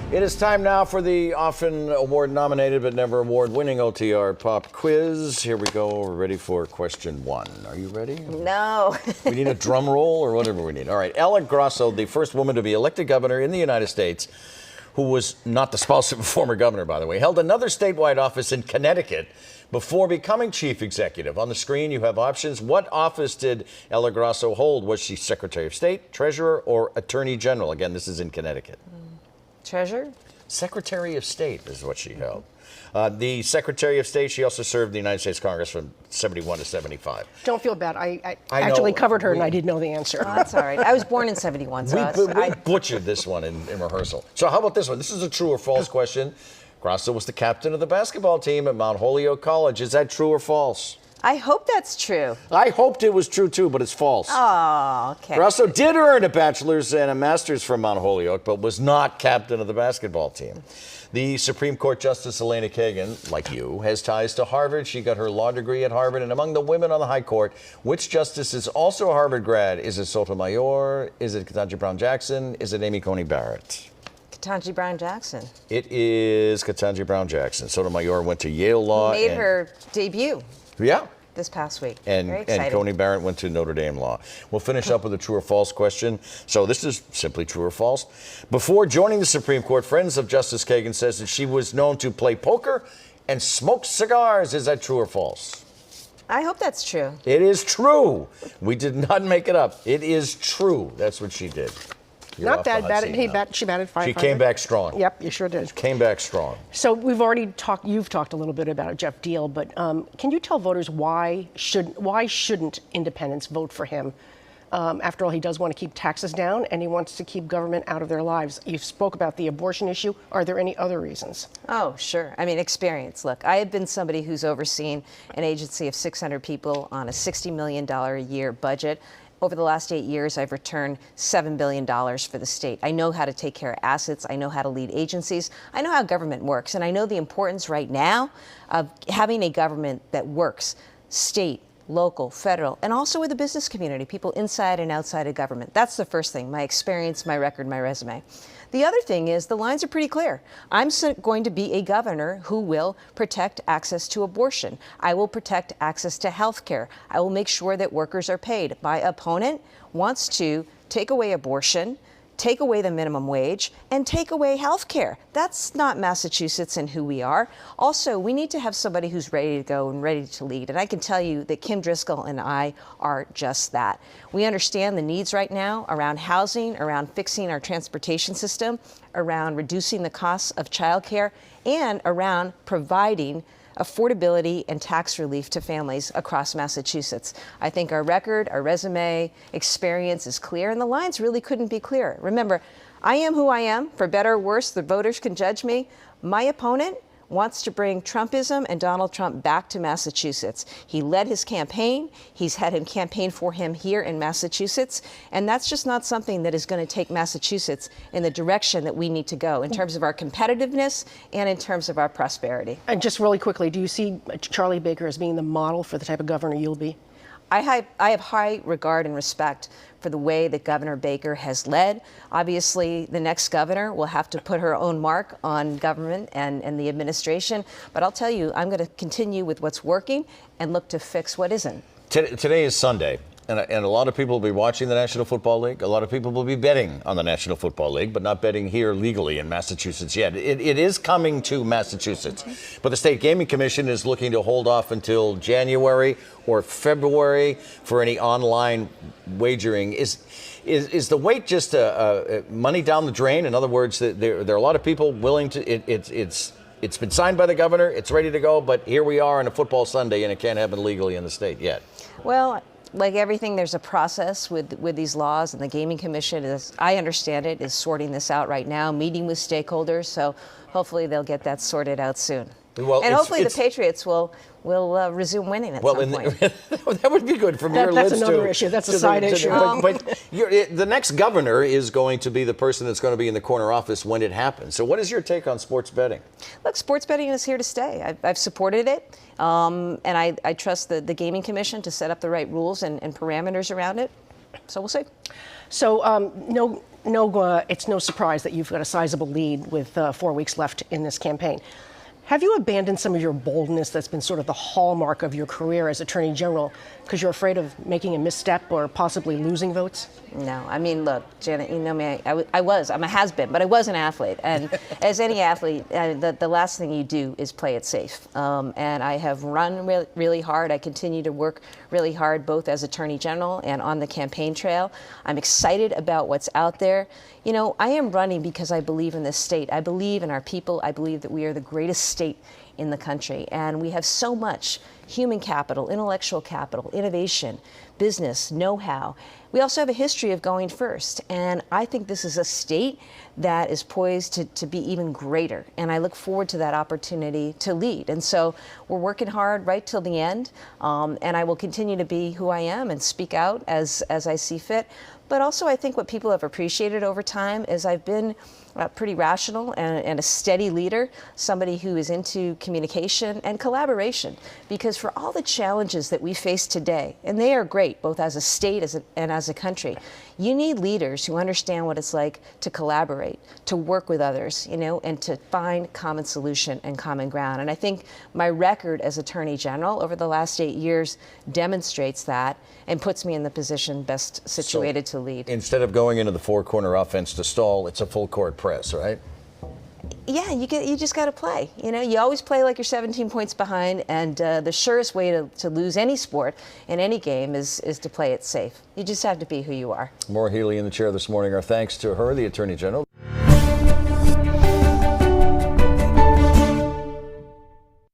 It is time now for the often award-nominated but never award-winning OTR Pop Quiz. Here we go. We're ready for question one. Are you ready? No. We need a drum roll or whatever we need. All right. Ella Grasso, the first woman to be elected governor in the United States, who was not the spouse of a former governor, by the way, held another statewide office in Connecticut before becoming chief executive. On the screen, you have options. What office did Ella Grasso hold? Was she Secretary of State, Treasurer, or Attorney General? Again, this is in Connecticut. Treasurer? Secretary of State is what she held. The Secretary of State, she also served the United States Congress from 71 to 75. Don't feel bad. I I actually know. covered her and I didn't know the answer. Oh, that's all right. I was born in 71, so We butchered this one in rehearsal. So how about this one? This is a true or false question. Grasso was the captain of the basketball team at Mount Holyoke College. Is that true or false? I hope that's true. I hoped it was true too, but it's false. Oh, okay. Grasso did earn a bachelor's and a master's from Mount Holyoke, but was not captain of the basketball team. The Supreme Court Justice Elena Kagan, like you, has ties to Harvard. She got her law degree at Harvard. And among the women on the High Court, which justice is also a Harvard grad? Is it Sotomayor? Is it Ketanji Brown Jackson? Is it Amy Coney Barrett? Ketanji Brown Jackson. It is Ketanji Brown Jackson. Sotomayor went to Yale Law. Made her debut. Yeah. This past week. And Very exciting. Coney Barrett went to Notre Dame Law. We'll finish up with a true or false question. So this is simply true or false. Before joining the Supreme Court, friends of Justice Kagan says that she was known to play poker and smoke cigars. Is that true or false? I hope that's true. It is true. We did not make it up. It is true. That's what she did. You're Not off the bad. hot seat now. She batted 500. She came back strong. Yep, you sure did. Came back strong. So we've already talked. You've talked a little bit about Jeff Deal, but can you tell voters why shouldn't independents vote for him? After all, he does want to keep taxes down, and he wants to keep government out of their lives. You spoke about the abortion issue. Are there any other reasons? Oh, sure. I mean, experience. Look, I have been somebody who's overseen an agency of 600 people on a $60 million a year budget. Over the last 8 years, I've returned $7 billion for the state. I know how to take care of assets. I know how to lead agencies. I know how government works. And I know the importance right now of having a government that works, state, local, federal, and also with the business community, people inside and outside of government. That's the first thing, my experience, my record, my resume. The other thing is the lines are pretty clear. I'm going to be a governor who will protect access to abortion. I will protect access to health care. I will make sure that workers are paid. My opponent wants to take away abortion, take away the minimum wage, and take away health care. That's not Massachusetts and who we are. Also, we need to have somebody who's ready to go and ready to lead. And I can tell you that Kim Driscoll and I are just that. We understand the needs right now around housing, around fixing our transportation system, around reducing the costs of childcare, and around providing affordability and tax relief to families across Massachusetts. I think our record, our resume, experience is clear, and the lines really couldn't be clearer. Remember, I am who I am. For better or worse, the voters can judge me. My opponent wants to bring Trumpism and Donald Trump back to Massachusetts. He led his campaign. He's had him campaign for him here in Massachusetts. And that's just not something that is going to take Massachusetts in the direction that we need to go in terms of our competitiveness and in terms of our prosperity. And just really quickly, do you see Charlie Baker as being the model for the type of governor you'll be? I have high regard and respect for the way that Governor Baker has led. Obviously, the next governor will have to put her own mark on government and the administration. But I'll tell you, I'm going to continue with what's working and look to fix what isn't. Today is Sunday, and a lot of people will be watching the National Football League. A lot of people will be betting on the National Football League, but not betting here legally in Massachusetts yet. It is coming to Massachusetts, but the State Gaming Commission is looking to hold off until January or February for any online wagering. Is the wait just money down the drain? In other words, there are a lot of people willing to. It's been signed by the governor. It's ready to go, but here we are on a football Sunday, and it can't happen legally in the state yet. Well, like everything, there's a process with these laws, and the Gaming Commission, as I understand it, is sorting this out right now, meeting with stakeholders. So hopefully they'll get that sorted out soon. Well, and hopefully the Patriots will resume winning at some point. That would be good from your list. That's another issue. That's a side issue. But the next governor is going to be the person that's going to be in the corner office when it happens. So what is your take on sports betting? Look, sports betting is here to stay. I've supported it, and I trust the Gaming Commission to set up the right rules and parameters around it. So we'll see. So it's no surprise that you've got a sizable lead with 4 weeks left in this campaign. Have you abandoned some of your boldness that's been sort of the hallmark of your career as Attorney General because you're afraid of making a misstep or possibly losing votes? No, I mean, look, Janet, you know me, I'm a has-been, but I was an athlete. And as any athlete, the last thing you do is play it safe. And I have run really hard. I continue to work really hard, both as Attorney General and on the campaign trail. I'm excited about what's out there. You know, I am running because I believe in this state. I believe in our people. I believe that we are the greatest state in the country. And we have so much human capital, intellectual capital, innovation, business, know-how. We also have a history of going first. And I think this is a state that is poised to be even greater. And I look forward to that opportunity to lead. And so we're working hard right till the end. And I will continue to be who I am and speak out as I see fit. But also I think what people have appreciated over time is I've been pretty rational and a steady leader, somebody who is into communication and collaboration. Because for all the challenges that we face today, and they are great, both as a state and as a country, you need leaders who understand what it's like to collaborate, to work with others, you know, and to find common solution and common ground. And I think my record as Attorney General over the last 8 years demonstrates that and puts me in the position best situated to lead. Instead of going into the four-corner offense to stall, it's a full-court press, right? Yeah, you just got to play. You know, you always play like you're 17 points behind, and the surest way to lose any sport in any game is to play it safe. You just have to be who you are. Maura Healey in the chair this morning. Our thanks to her, the Attorney General.